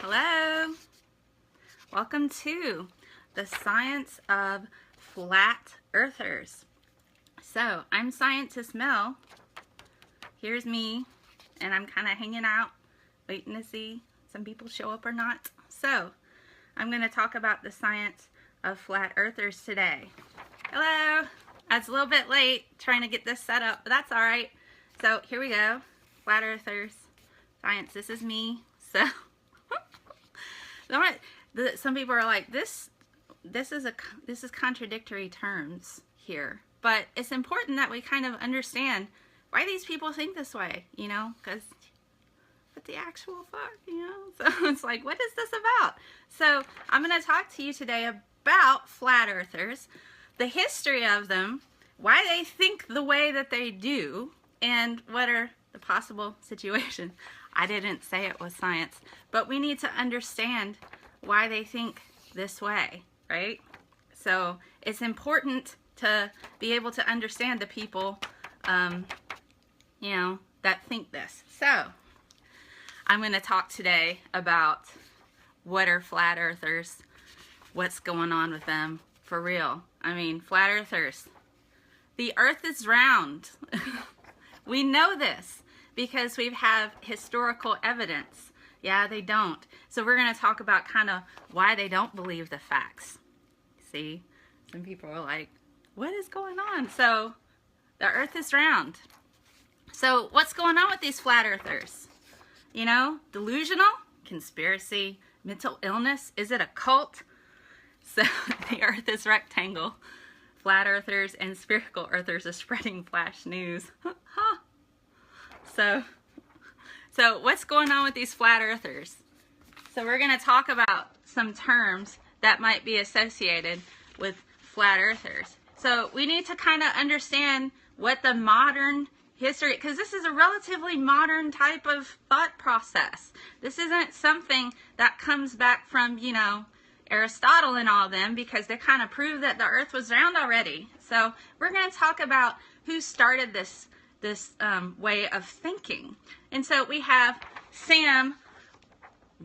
Hello, welcome to the Science of Flat Earthers. So, I'm Scientist Mel. Here's me, and I'm kind of hanging out, waiting to see some people show up or not. So, I'm going to talk about the science of flat earthers today. Hello, I was a little bit late trying to get this set up, but that's alright. So, here we go. Flat earthers, science, this is me. So, some people are like, this is contradictory terms here, but it's important that we kind of understand why these people think this way, you know, because what the actual fuck, you know? So it's like, what is this about? So I'm going to talk to you today about flat earthers, the history of them, why they think the way that they do, and what are the possible situations. I didn't say it was science, but we need to understand why they think this way, right? So it's important to be able to understand the people, you know, that think this. So I'm going to talk today about what are flat earthers, what's going on with them for real. I mean, flat earthers, the earth is round. We know this because we have historical evidence. Yeah, they don't. So we're going to talk about kind of why they don't believe the facts. See, some people are like, what is going on? So the earth is round. So what's going on with these flat earthers? You know, delusional, conspiracy, mental illness. Is it a cult? So the earth is rectangle. Flat earthers and spherical earthers are spreading flash news. So what's going on with these flat earthers? So we're going to talk about some terms that might be associated with flat earthers. So we need to kind of understand what the modern history, because this is a relatively modern type of thought process. This isn't something that comes back from, you know, Aristotle and all them, because they kind of proved that the earth was round already. So we're going to talk about who started this way of thinking. And so we have Sam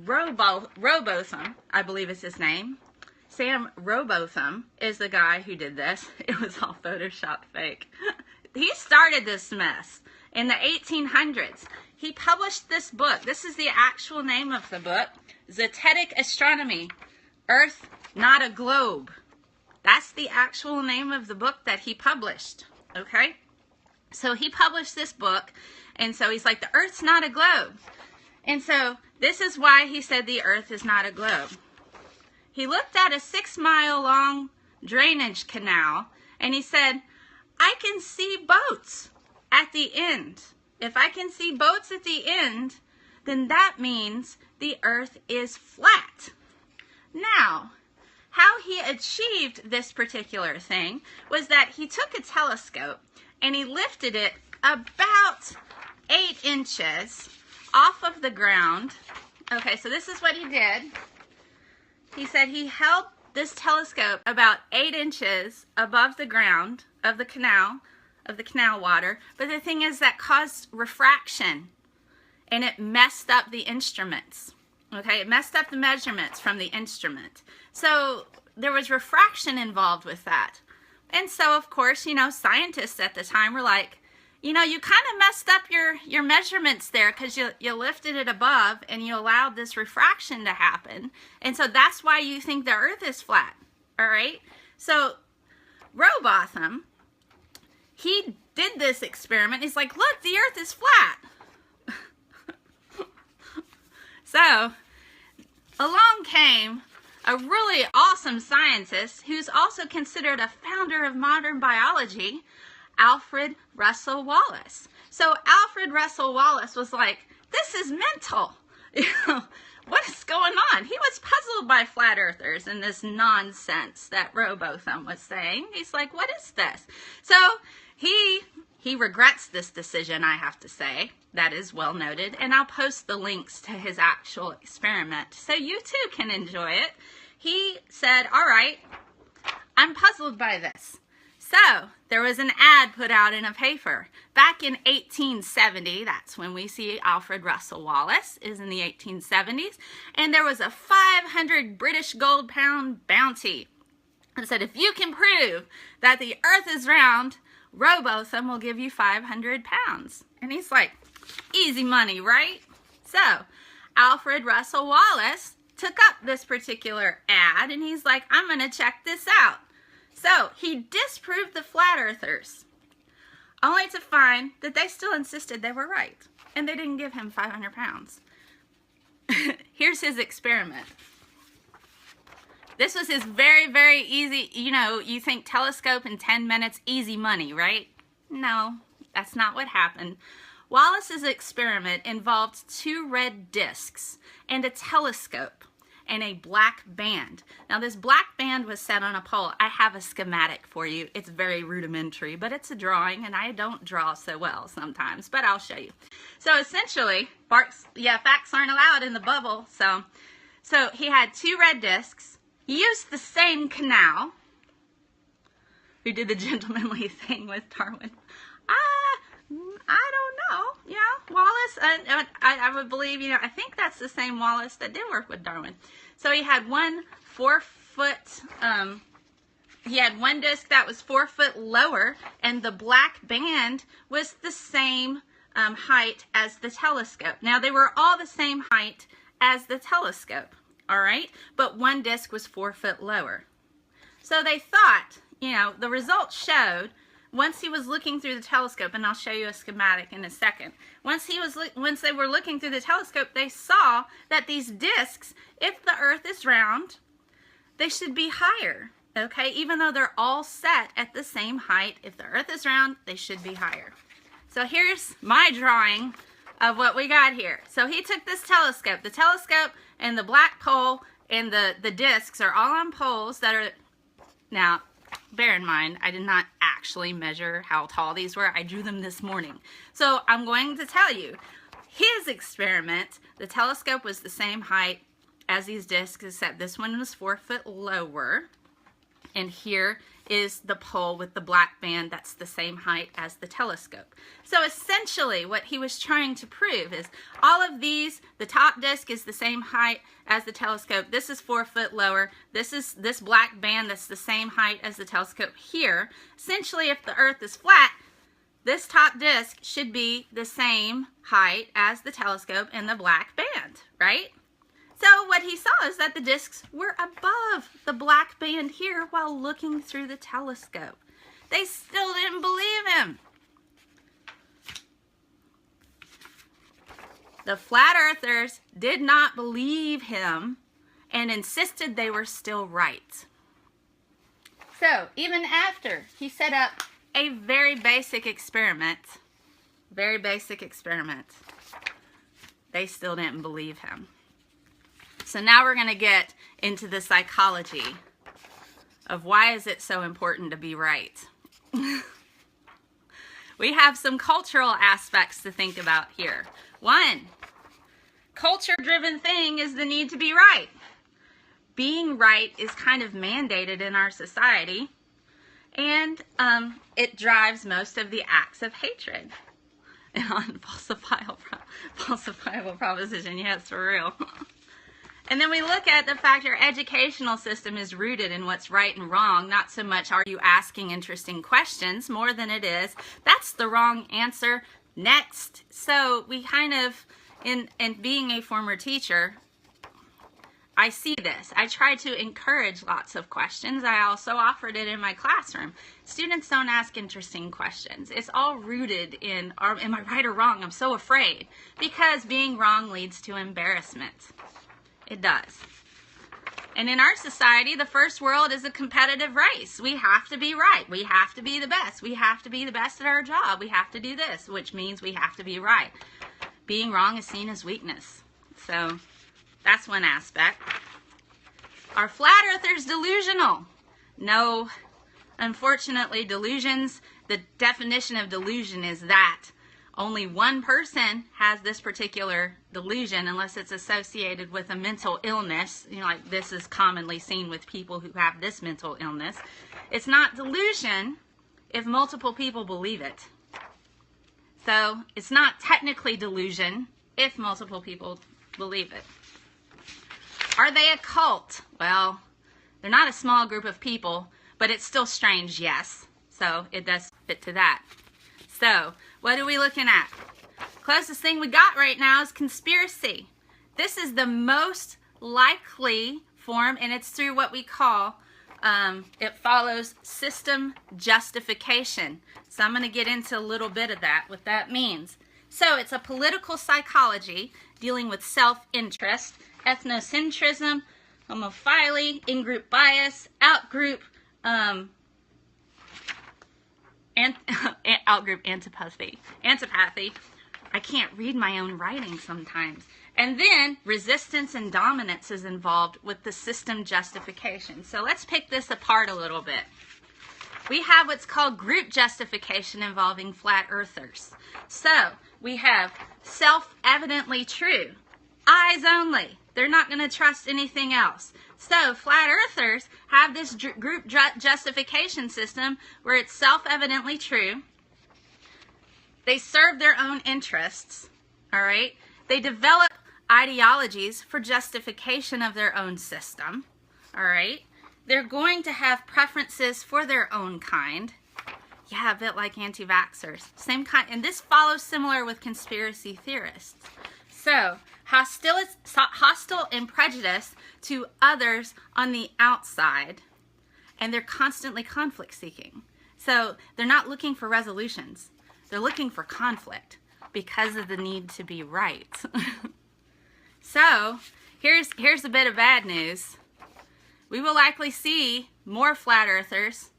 Robotham, I believe is his name. Sam Robotham is the guy who did this. It was all Photoshop fake. He started this mess in the 1800s. He published this book. This is the actual name of the book, Zetetic Astronomy, Earth, Not a Globe. That's the actual name of the book that he published, okay? So he published this book, and so he's like, the earth's not a globe. And so this is why he said the earth is not a globe. He looked at a 6-mile long drainage canal, and he said, I can see boats at the end. If I can see boats at the end, then that means the earth is flat. Now, how he achieved this particular thing was that he took a telescope and he lifted it about 8 inches off of the ground. Okay, so this is what he did. He said he held this telescope about 8 inches above the ground of the canal water. But the thing is that caused refraction, and it messed up the instruments. Okay, it messed up the measurements from the instrument. So there was refraction involved with that. And so, of course, you know, scientists at the time were like, you know, you kind of messed up your measurements there because you lifted it above and you allowed this refraction to happen. And so that's why you think the earth is flat, all right? So Robotham, he did this experiment. He's like, look, the earth is flat. So along came a really awesome scientist who's also considered a founder of modern biology, Alfred Russel Wallace. So Alfred Russel Wallace was like, this is mental. You know, what is going on? He was puzzled by flat earthers and this nonsense that Robotham was saying. He's like, what is this? So he regrets this decision, I have to say. That is well noted. And I'll post the links to his actual experiment so you too can enjoy it. He said, all right, I'm puzzled by this. So, there was an ad put out in a paper. Back in 1870, that's when we see Alfred Russel Wallace, is in the 1870s, and there was a 500 British gold pound bounty. It said, if you can prove that the earth is round, Robotham will give you 500 pounds. And he's like, easy money, right? So, Alfred Russel Wallace took up this particular ad, and he's like, I'm going to check this out. So, he disproved the flat earthers, only to find that they still insisted they were right, and they didn't give him 500 pounds. Here's his experiment. This was his very, very easy, you think telescope in 10 minutes, easy money, right? No, that's not what happened. Wallace's experiment involved 2 red discs and a telescope and a black band. Now this black band was set on a pole. I have a schematic for you. It's very rudimentary, but it's a drawing, and I don't draw so well sometimes, but I'll show you. So essentially, facts aren't allowed in the bubble. So he had 2 red discs. He used the same canal, who did the gentlemanly thing with Darwin. I don't know, Wallace, I would believe, I think that's the same Wallace that did work with Darwin. So he had one 4-foot, he had one disc that was 4 foot lower, and the black band was the same height as the telescope. Now, they were all the same height as the telescope, all right? But one disc was 4 foot lower. So they thought, the results showed, once he was looking through the telescope, and I'll show you a schematic in a second. Once they were looking through the telescope, they saw that these discs, if the earth is round, they should be higher, okay? Even though they're all set at the same height, if the earth is round, they should be higher. So here's my drawing of what we got here. So he took this telescope. The telescope and the black pole and the discs are all on poles that are, now, bear in mind, I did not actually measure how tall these were. I drew them this morning. So I'm going to tell you, his experiment, the telescope was the same height as these discs, except this one was 4 foot lower. And here is the pole with the black band that's the same height as the telescope. So essentially what he was trying to prove is all of these, the top disc is the same height as the telescope. This is 4 foot lower. This is this black band that's the same height as the telescope here. Essentially, if the earth is flat, this top disc should be the same height as the telescope and the black band, right? So what he saw is that the discs were above the black band here while looking through the telescope. They still didn't believe him. The flat earthers did not believe him and insisted they were still right. So even after he set up a very basic experiment, they still didn't believe him. So now we're going to get into the psychology of why is it so important to be right. We have some cultural aspects to think about here. One, culture-driven thing is the need to be right. Being right is kind of mandated in our society, and it drives most of the acts of hatred. On falsifiable proposition, yes, for real. And then we look at the fact our educational system is rooted in what's right and wrong, not so much are you asking interesting questions, more than it is, that's the wrong answer, next. So we kind of, in being a former teacher, I see this. I try to encourage lots of questions. I also offered it in my classroom. Students don't ask interesting questions. It's all rooted in, am I right or wrong? I'm so afraid. Because being wrong leads to embarrassment. It does. And in our society, the first world is a competitive race. We have to be right. We have to be the best. We have to be the best at our job. We have to do this, which means we have to be right. Being wrong is seen as weakness. So that's one aspect. Are flat earthers delusional? No. Unfortunately, delusions, the definition of delusion is that only one person has this particular delusion unless it's associated with a mental illness. Like this is commonly seen with people who have this mental illness. It's not delusion if multiple people believe it. So it's not technically delusion if multiple people believe it. Are they a cult? Well, they're not a small group of people, but it's still strange, yes. So it does fit to that. So what are we looking at? Closest thing we got right now is conspiracy. This is the most likely form, and it's through what we call, it follows system justification. So I'm going to get into a little bit of that, what that means. So it's a political psychology dealing with self-interest, ethnocentrism, homophily, in-group bias, out-group out-group antipathy. I can't read my own writing sometimes. And then resistance and dominance is involved with the system justification. So let's pick this apart a little bit. We have what's called group justification involving flat earthers. So we have self-evidently true, eyes only. They're not going to trust anything else. So flat earthers have this group justification system where it's self-evidently true. They serve their own interests, all right? They develop ideologies for justification of their own system, all right? They're going to have preferences for their own kind. Yeah, a bit like anti-vaxxers. Same kind, and this follows similar with conspiracy theorists. So, hostile and prejudiced to others on the outside, and they're constantly conflict seeking. So, they're not looking for resolutions. They're looking for conflict because of the need to be right. So, here's a bit of bad news. We will likely see more flat earthers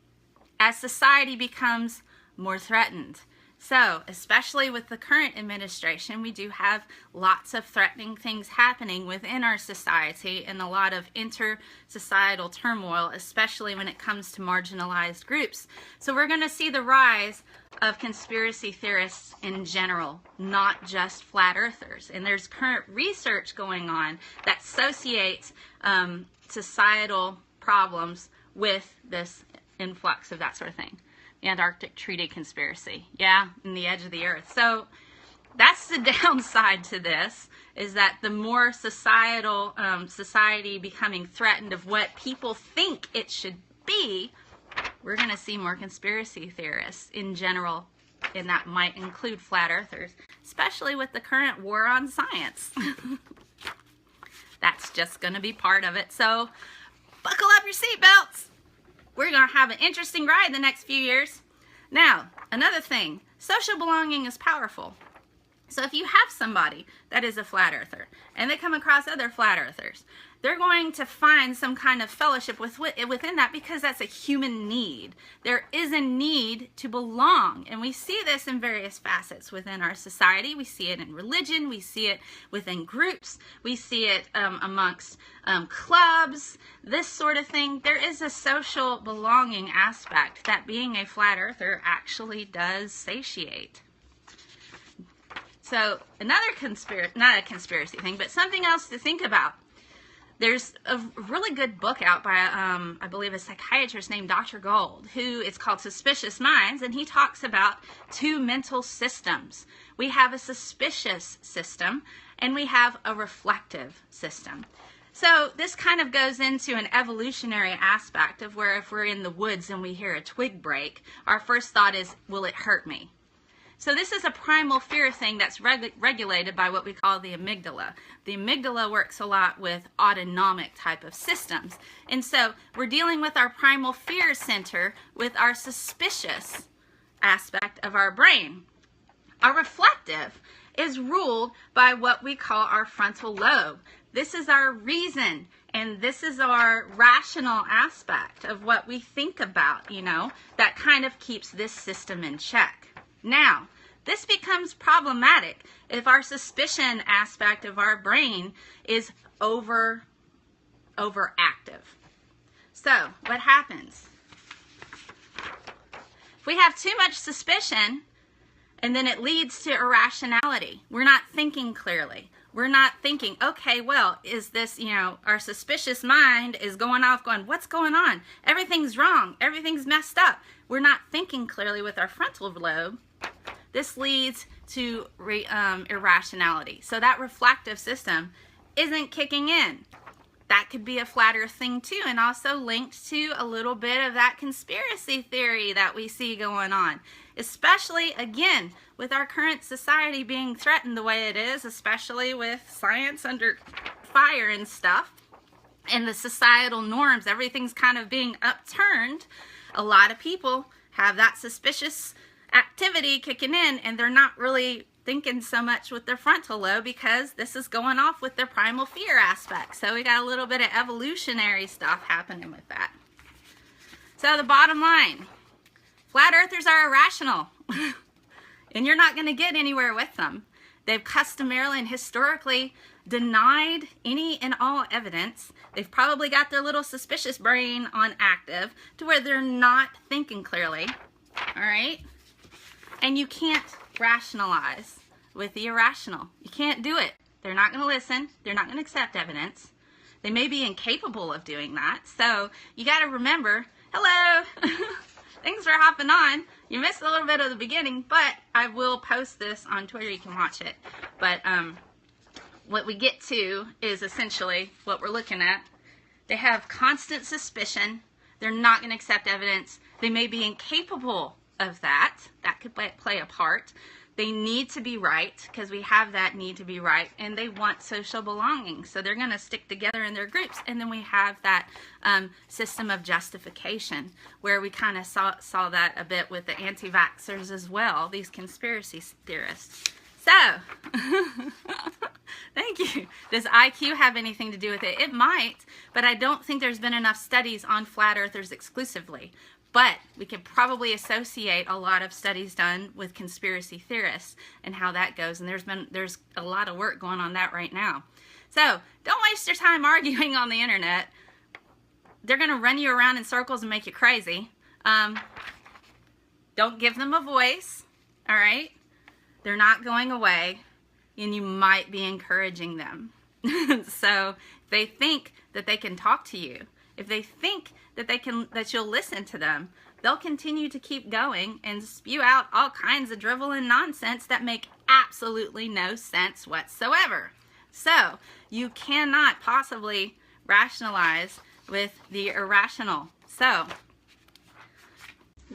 as society becomes more threatened. So, especially with the current administration, we do have lots of threatening things happening within our society and a lot of inter-societal turmoil, especially when it comes to marginalized groups. So we're going to see the rise of conspiracy theorists in general, not just flat earthers. And there's current research going on that associates societal problems with this influx of that sort of thing. The Antarctic Treaty Conspiracy, yeah, and the edge of the earth. So that's the downside to this, is that the more society becoming threatened of what people think it should be, we're going to see more conspiracy theorists in general, and that might include flat earthers, especially with the current war on science. That's just going to be part of it. So buckle up your seatbelts. We're going to have an interesting ride the next few years. Now, another thing, social belonging is powerful. So if you have somebody that is a flat earther and they come across other flat earthers, they're going to find some kind of fellowship within that because that's a human need. There is a need to belong, and we see this in various facets within our society. We see it in religion, we see it within groups, we see it amongst clubs, this sort of thing. There is a social belonging aspect that being a flat earther actually does satiate. So another not a conspiracy thing, but something else to think about. There's a really good book out by, I believe, a psychiatrist named Dr. Gold, who it's called Suspicious Minds, and he talks about two mental systems. We have a suspicious system, and we have a reflective system. So this kind of goes into an evolutionary aspect of where if we're in the woods and we hear a twig break, our first thought is, will it hurt me? So this is a primal fear thing that's regulated by what we call the amygdala. The amygdala works a lot with autonomic type of systems. And so we're dealing with our primal fear center with our suspicious aspect of our brain. Our reflective is ruled by what we call our frontal lobe. This is our reason, and this is our rational aspect of what we think about, you know, that kind of keeps this system in check. Now, this becomes problematic if our suspicion aspect of our brain is overactive. So, what happens? If we have too much suspicion, and then it leads to irrationality. We're not thinking clearly. We're not thinking, okay, well, is this, our suspicious mind is going off going, what's going on? Everything's wrong. Everything's messed up. We're not thinking clearly with our frontal lobe. This leads to irrationality. So that reflective system isn't kicking in. That could be a flat earth thing too, and also linked to a little bit of that conspiracy theory that we see going on. Especially, again, with our current society being threatened the way it is, especially with science under fire and stuff, and the societal norms, everything's kind of being upturned. A lot of people have that suspicious activity kicking in, and they're not really thinking so much with their frontal lobe because this is going off with their primal fear aspect. So we got a little bit of evolutionary stuff happening with that. So the bottom line, flat earthers are irrational and you're not going to get anywhere with them. They've customarily and historically denied any and all evidence. They've probably got their little suspicious brain on active to where they're not thinking clearly. All right? And you can't rationalize with the irrational. You can't do it. They're not going to listen. They're not going to accept evidence. They may be incapable of doing that. So you got to remember, hello, thanks for hopping on. You missed a little bit of the beginning, but I will post this on Twitter. You can watch it. But what we get to is essentially what we're looking at. They have constant suspicion. They're not going to accept evidence. They may be incapable of that. That could play a part. They need to be right because we have that need to be right, and they want social belonging. So they're going to stick together in their groups. And then we have that system of justification where we kind of saw that a bit with the anti-vaxxers as well, these conspiracy theorists. So, thank you. Does IQ have anything to do with it? It might, but I don't think there's been enough studies on flat earthers exclusively. But we could probably associate a lot of studies done with conspiracy theorists and how that goes. And there's a lot of work going on that right now. So don't waste your time arguing on the internet. They're going to run you around in circles and make you crazy. Don't give them a voice. All right? They're not going away, and you might be encouraging them. So if they think that they can talk to you, if they think that you'll listen to them, they'll continue to keep going and spew out all kinds of drivel and nonsense that make absolutely no sense whatsoever. So you cannot possibly rationalize with the irrational. So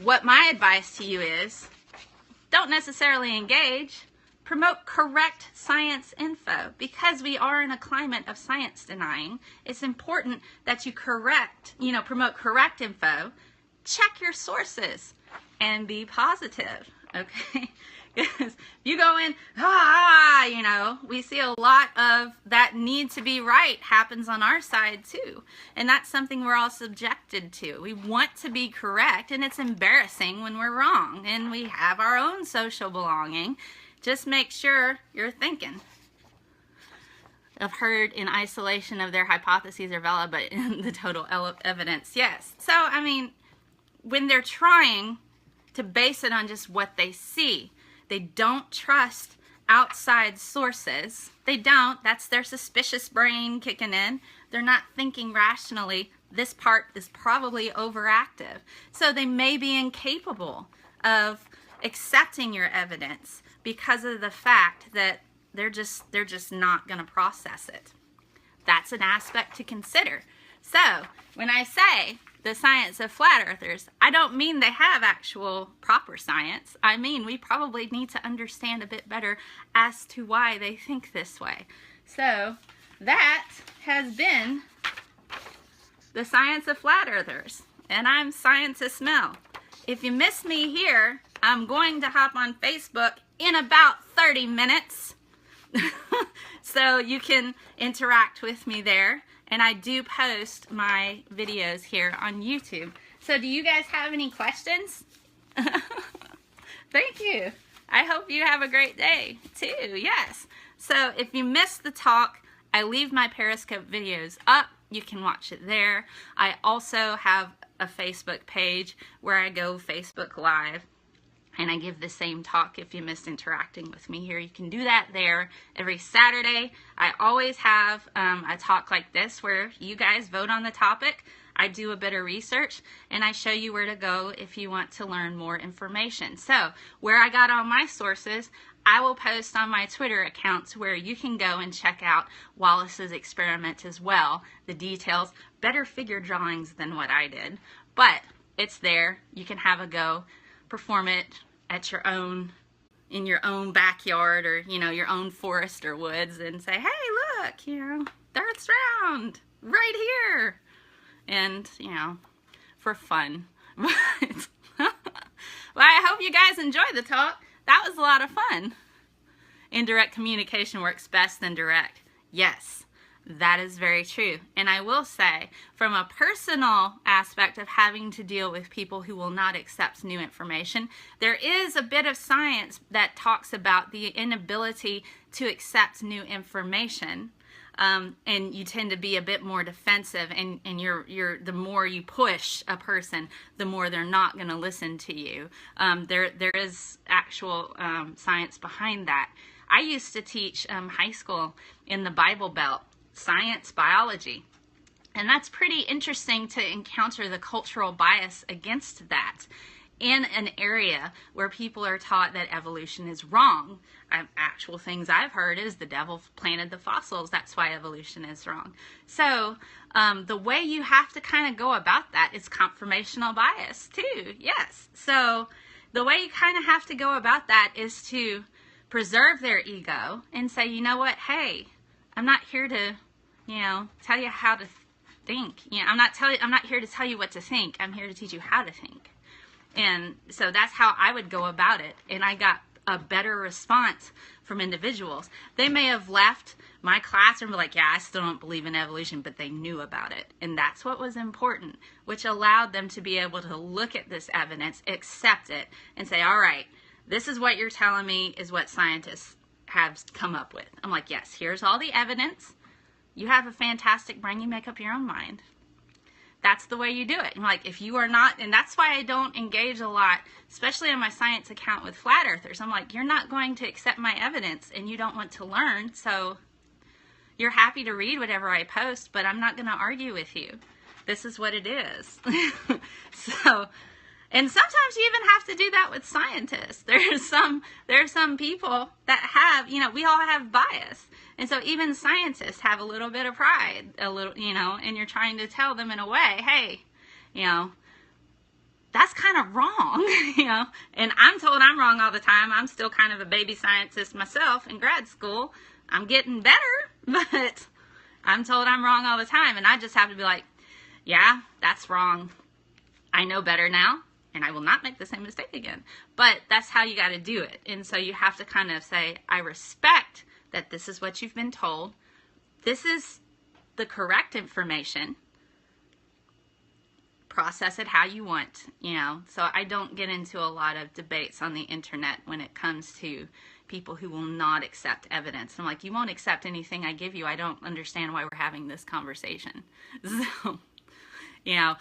what my advice to you is, don't necessarily engage. Promote correct science info. Because we are in a climate of science denying, it's important that you promote correct info. Check your sources and be positive, okay? Because you go in, we see a lot of that need to be right happens on our side too. And that's something we're all subjected to. We want to be correct, and it's embarrassing when we're wrong. And we have our own social belonging. Just make sure you're thinking. I've heard in isolation of their hypotheses are valid, but in the total evidence, yes. So, I mean, when they're trying to base it on just what they see, they don't trust outside sources. They don't. That's their suspicious brain kicking in. They're not thinking rationally. This part is probably overactive. So they may be incapable of accepting your evidence because of the fact that they're just not going to process it. That's an aspect to consider. So when I say the science of flat earthers, I don't mean they have actual proper science. I mean we probably need to understand a bit better as to why they think this way. So that has been the science of flat earthers, and I'm Scientist Mel. If you miss me here, I'm going to hop on Facebook in about 30 minutes. So you can interact with me there. And I do post my videos here on YouTube. So do you guys have any questions? Thank you. I hope you have a great day too. Yes. So if you missed the talk, I leave my Periscope videos up. You can watch it there. I also have a Facebook page where I go Facebook Live. And I give the same talk if you missed interacting with me here. You can do that there every Saturday. I always have a talk like this where you guys vote on the topic. I do a bit of research and I show you where to go if you want to learn more information. So where I got all my sources, I will post on my Twitter accounts where you can go and check out Wallace's experiment as well. The details, better figure drawings than what I did, but it's there. You can have a go, perform it at your own, in your own backyard or, you know, your own forest or woods and say, hey, look, you know, the Earth's round right here. And, you know, for fun. But I hope you guys enjoyed the talk. That was a lot of fun. Indirect communication works best than direct. Yes, that is very true. And I will say, from a personal aspect of having to deal with people who will not accept new information, there is a bit of science that talks about the inability to accept new information. And you tend to be a bit more defensive, and you're the more you push a person, the more they're not going to listen to you. There is actual science behind that. I used to teach high school in the Bible Belt, science, biology. And that's pretty interesting to encounter the cultural bias against that in an area where people are taught that evolution is wrong. Actual things I've heard is the devil planted the fossils. That's why evolution is wrong. So the way you have to kind of go about that is confirmational bias too. Yes. So the way you kind of have to go about that is to preserve their ego and say, you know what? Hey, I'm not here to, you know, tell you how to think. You know, I'm not here to tell you what to think. I'm here to teach you how to think. And so that's how I would go about it. And I got a better response from individuals. They may have left my class and be like, yeah, I still don't believe in evolution, but they knew about it. And that's what was important, which allowed them to be able to look at this evidence, accept it, and say, all right, this is what you're telling me is what scientists have come up with. I'm like, yes, here's all the evidence. You have a fantastic brain. You make up your own mind. That's the way you do it. And like, if you are not, and that's why I don't engage a lot, especially on my science account with flat earthers. I'm like, you're not going to accept my evidence and you don't want to learn. So you're happy to read whatever I post, but I'm not going to argue with you. This is what it is. So, and sometimes you even have to do that with scientists. There's some people that have, you know, we all have bias. And so even scientists have a little bit of pride, a little, you know, and you're trying to tell them in a way, hey, you know, that's kind of wrong, you know, and I'm told I'm wrong all the time. I'm still kind of a baby scientist myself in grad school. I'm getting better, but I'm told I'm wrong all the time. And I just have to be like, yeah, that's wrong. I know better now, and I will not make the same mistake again. But that's how you got to do it. And so you have to kind of say, I respect that this is what you've been told. This is the correct information. Process it how you want, you know. So I don't get into a lot of debates on the internet when it comes to people who will not accept evidence. I'm like, you won't accept anything I give you. I don't understand why we're having this conversation. So, you know,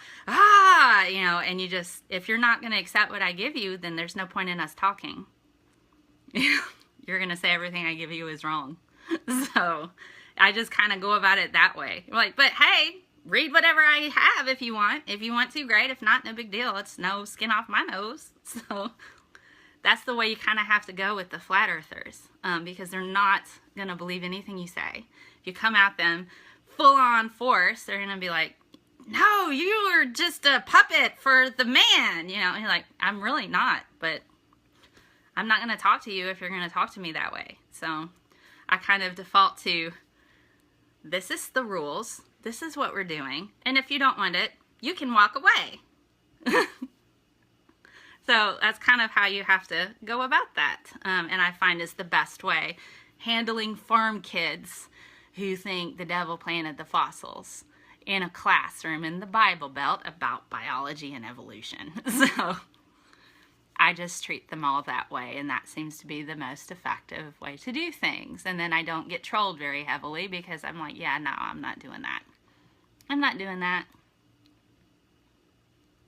you know, and you just, if you're not going to accept what I give you, then there's no point in us talking. You're going to say everything I give you is wrong. So I just kind of go about it that way. I'm like, but hey, read whatever I have if you want. If you want to, great. If not, no big deal. It's no skin off my nose. So that's the way you kind of have to go with the flat earthers, because they're not going to believe anything you say. If you come at them full on force, they're going to be like, no, you are just a puppet for the man. You know, and you're like, I'm really not, but I'm not going to talk to you if you're going to talk to me that way. So I kind of default to, this is the rules. This is what we're doing. And if you don't want it, you can walk away. So that's kind of how you have to go about that. And I find is the best way. Handling farm kids who think the devil planted the fossils in a classroom in the Bible Belt about biology and evolution. So I just treat them all that way, and that seems to be the most effective way to do things. And then I don't get trolled very heavily because I'm like, yeah, no, I'm not doing that. I'm not doing that.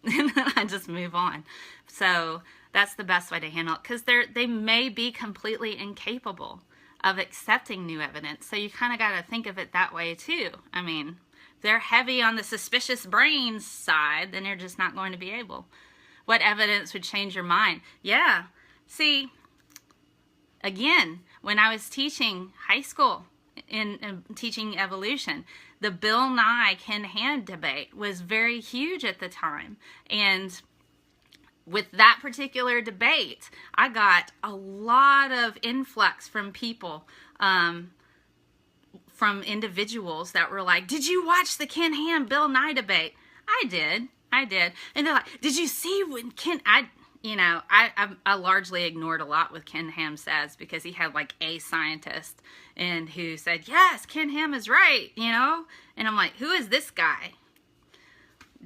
and then I just move on. So that's the best way to handle it, because they may be completely incapable of accepting new evidence. So you kind of got to think of it that way too. I mean, if they're heavy on the suspicious brains side, then you're just not going to be able. What evidence would change your mind? Yeah. See, again, when I was teaching high school in teaching evolution, the Bill Nye Ken Ham debate was very huge at the time. And with that particular debate, I got a lot of influx from people, from individuals that were like, did you watch the Ken Ham Bill Nye debate? I did. And they're like, did you see when Ken, I largely ignored a lot what Ken Ham says, because he had like a scientist and who said, yes, Ken Ham is right, and I'm like, who is this guy?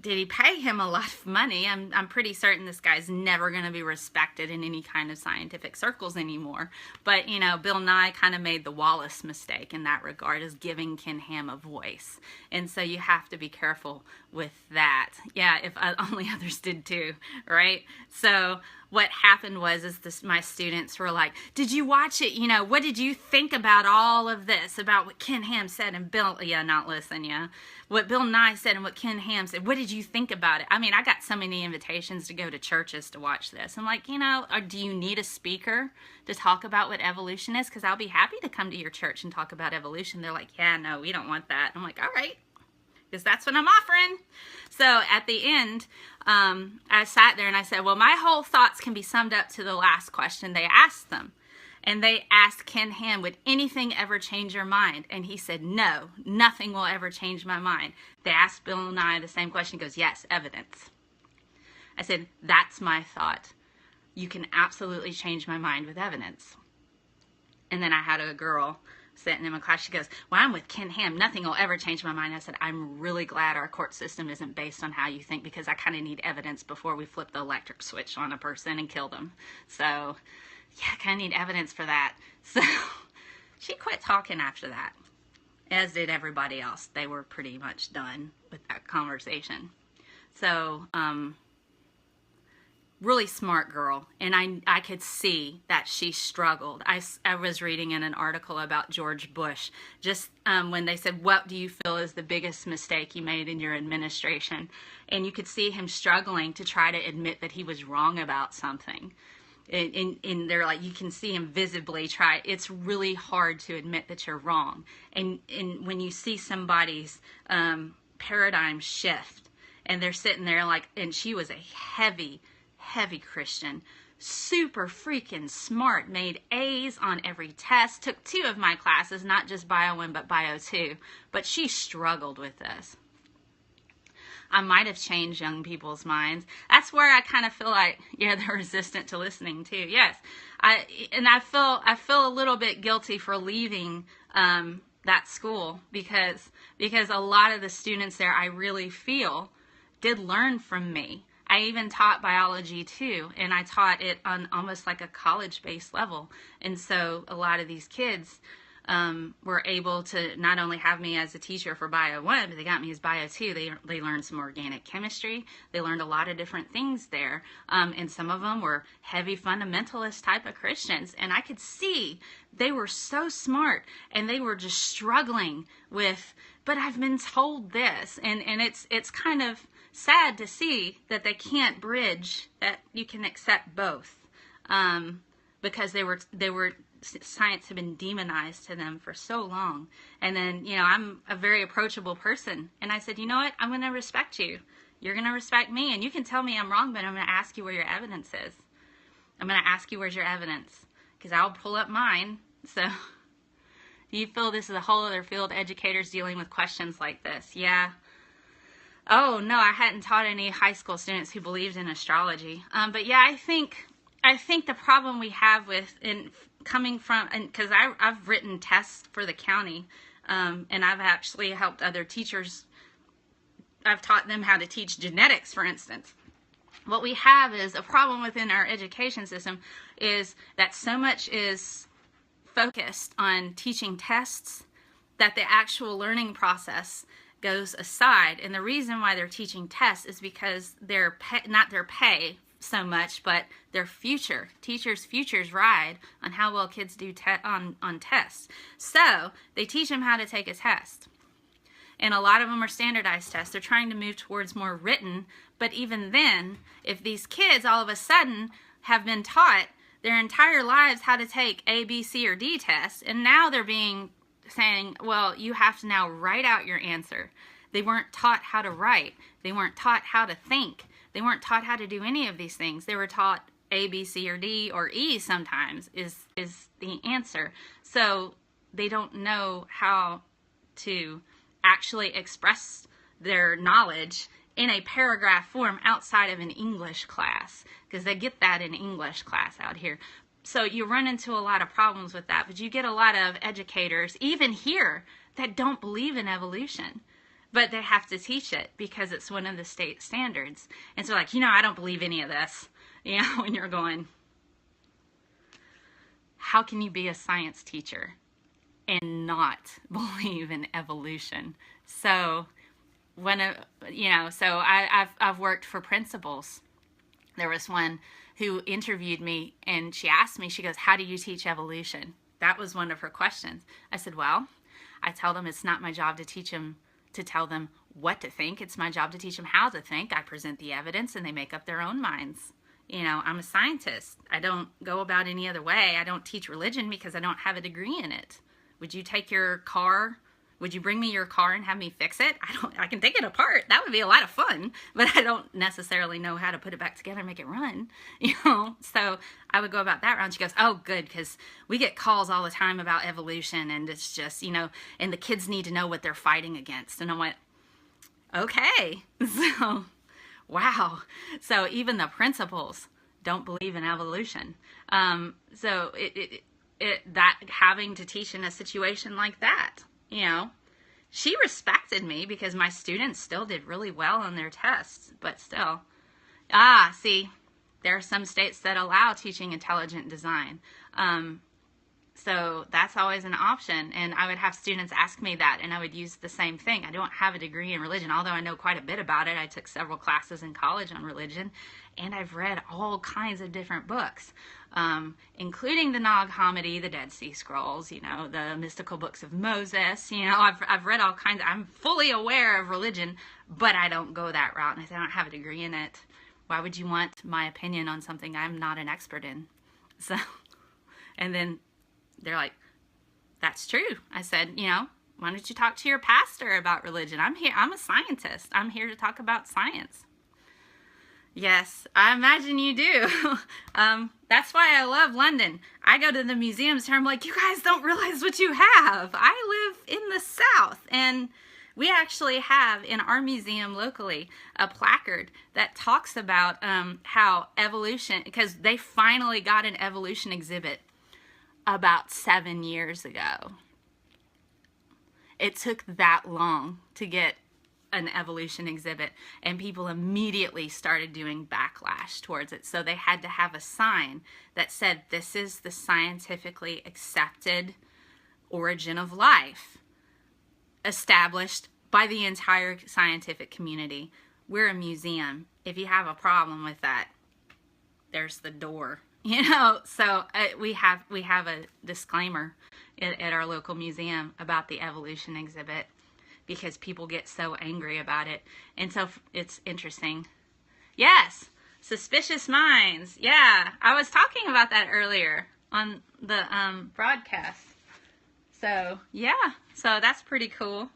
Did he pay him a lot of money? I'm pretty certain this guy's never going to be respected in any kind of scientific circles anymore. But, Bill Nye kind of made the Wallace mistake in that regard, is giving Ken Ham a voice. And so you have to be careful with that. Yeah, if only others did too, right? So what happened was my students were like, did you watch it? What did you think about all of this, about what Ken Ham said and what Bill Nye said and what Ken Ham said? What did you think about it? I mean, I got so many invitations to go to churches to watch this. I'm like, do you need a speaker to talk about what evolution is? Because I'll be happy to come to your church and talk about evolution. They're like, yeah, no, we don't want that. I'm like, all right, because that's what I'm offering. So at the end, I sat there and I said, well, my whole thoughts can be summed up to the last question they asked them. And they asked Ken Ham, would anything ever change your mind? And he said, no, nothing will ever change my mind. They asked Bill Nye the same question. He goes, yes, evidence. I said, that's my thought. You can absolutely change my mind with evidence. And then I had a girl sitting in my class. She goes, well, I'm with Ken Ham. Nothing will ever change my mind. I said, I'm really glad our court system isn't based on how you think, because I kind of need evidence before we flip the electric switch on a person and kill them. So yeah, I kind of need evidence for that. So she quit talking after that, as did everybody else. They were pretty much done with that conversation. So, really smart girl. And I could see that she struggled. I was reading in an article about George Bush, just when they said, what do you feel is the biggest mistake you made in your administration? And you could see him struggling to try to admit that he was wrong about something. And they're like, you can see him visibly try. It's really hard to admit that you're wrong. And when you see somebody's paradigm shift, and they're sitting there like, and she was a heavy Christian, super freaking smart, made A's on every test, took 2 of my classes, not just Bio 1, but Bio 2. But she struggled with this. I might have changed young people's minds. That's where I kind of feel like, they're resistant to listening too. Yes, I feel a little bit guilty for leaving that school, because a lot of the students there, I really feel, did learn from me. I even taught biology too, and I taught it on almost like a college-based level. And so a lot of these kids were able to not only have me as a teacher for Bio 1, but they got me as Bio 2. They learned some organic chemistry. They learned a lot of different things there. And some of them were heavy fundamentalist type of Christians. And I could see they were so smart, and they were just struggling with, but I've been told this. And it's kind of sad to see that they can't bridge that you can accept both, because they were science had been demonized to them for so long. And then, I'm a very approachable person, and I said, you know what, I'm going to respect you. You're going to respect me, and you can tell me I'm wrong, but I'm going to ask you where your evidence is. I'm going to ask you where's your evidence, because I'll pull up mine. So do you feel this is a whole other field, educators dealing with questions like this? Yeah. Oh, no, I hadn't taught any high school students who believed in astrology. But yeah, I think the problem we have with, coming from, and because I've written tests for the county, and I've actually helped other teachers. I've taught them how to teach genetics, for instance. What we have is a problem within our education system, is that so much is focused on teaching tests that the actual learning process goes aside. And the reason why they're teaching tests is because not their pay so much, but their future. Teachers' futures ride on how well kids do on tests. So they teach them how to take a test. And a lot of them are standardized tests. They're trying to move towards more written. But even then, if these kids all of a sudden have been taught their entire lives how to take A, B, C, or D tests, and now they're saying, well, you have to now write out your answer. They weren't taught how to write. They weren't taught how to think. They weren't taught how to do any of these things. They were taught A, B, C, or D, or E sometimes is the answer. So they don't know how to actually express their knowledge in a paragraph form outside of an English class, because they get that in English class out here. So you run into a lot of problems with that, but you get a lot of educators, even here, that don't believe in evolution, but they have to teach it because it's one of the state standards. And so like, I don't believe any of this, when you're going, how can you be a science teacher and not believe in evolution? So I've worked for principals. There was one who interviewed me, and she asked me, she goes, how do you teach evolution? That was one of her questions. I said, well, I tell them it's not my job to teach them, to tell them what to think. It's my job to teach them how to think. I present the evidence and they make up their own minds. I'm a scientist. I don't go about any other way. I don't teach religion because I don't have a degree in it. Would you take your car? Would you bring me your car and have me fix it? I can take it apart. That would be a lot of fun, but I don't necessarily know how to put it back together and make it run, So I would go about that round. She goes, oh, good, because we get calls all the time about evolution, and it's just, and the kids need to know what they're fighting against. And I went, okay. So, wow. So even the principals don't believe in evolution. So that having to teach in a situation like that, she respected me because my students still did really well on their tests, but still. See, there are some states that allow teaching intelligent design. So that's always an option. And I would have students ask me that, and I would use the same thing. I don't have a degree in religion, although I know quite a bit about it. I took several classes in college on religion, and I've read all kinds of different books, including the Nag Hammadi, the Dead Sea Scrolls, the mystical books of Moses. I've read all kinds. I'm fully aware of religion, but I don't go that route, and I don't have a degree in it. Why would you want my opinion on something I'm not an expert in? So, and then they're like, that's true. I said, why don't you talk to your pastor about religion? I'm a scientist. I'm here to talk about science. Yes, I imagine you do. That's why I love London. I go to the museums here. I'm like, you guys don't realize what you have. I live in the South, and we actually have in our museum locally a placard that talks about how evolution, because they finally got an evolution exhibit about 7 years ago. It took that long to get an evolution exhibit, and people immediately started doing backlash towards it. So they had to have a sign that said, this is the scientifically accepted origin of life, established by the entire scientific community. We're a museum. If you have a problem with that, there's the door. So we have a disclaimer at our local museum about the evolution exhibit because people get so angry about it. And so it's interesting. Yes, suspicious minds. Yeah, I was talking about that earlier on the broadcast. So yeah, so that's pretty cool.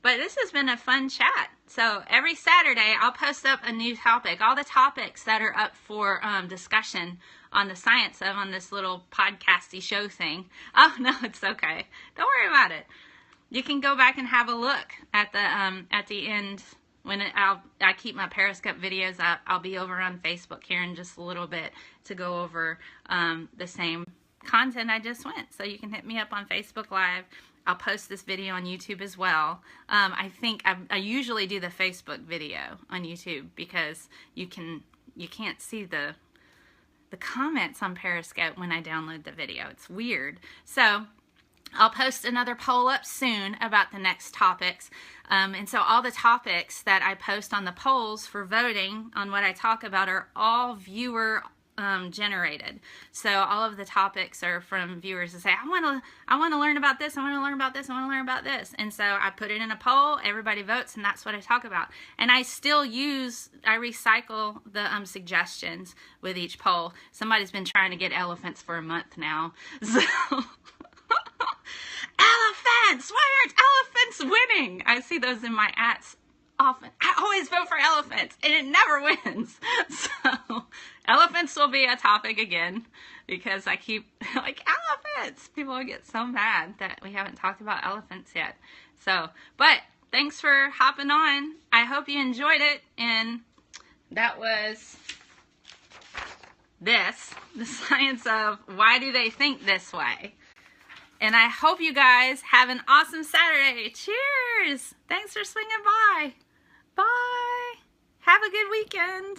But this has been a fun chat. So every Saturday, I'll post up a new topic. All the topics that are up for discussion on the Science of, on this little podcasty show thing. Oh, no, it's okay. Don't worry about it. You can go back and have a look at the end when I keep my Periscope videos up. I'll be over on Facebook here in just a little bit to go over the same content I just went. So you can hit me up on Facebook Live. I'll post this video on YouTube as well. I think I usually do the Facebook video on YouTube because you can't see the comments on Periscope when I download the video. It's weird. So I'll post another poll up soon about the next topics. And so all the topics that I post on the polls for voting on what I talk about are all viewer generated. So all of the topics are from viewers that say, I want to learn about this, I want to learn about this, I want to learn about this. And so I put it in a poll, everybody votes, and that's what I talk about. And I still recycle the suggestions with each poll. Somebody's been trying to get elephants for a month now. So elephants! Why aren't elephants winning? I see those in my ads often. I always vote for elephants, and it never wins. So elephants will be a topic again, because I keep, like, elephants! People get so mad that we haven't talked about elephants yet. So, but thanks for hopping on. I hope you enjoyed it, and that was this, the science of why do they think this way. And I hope you guys have an awesome Saturday. Cheers! Thanks for swinging by. Bye. Have a good weekend.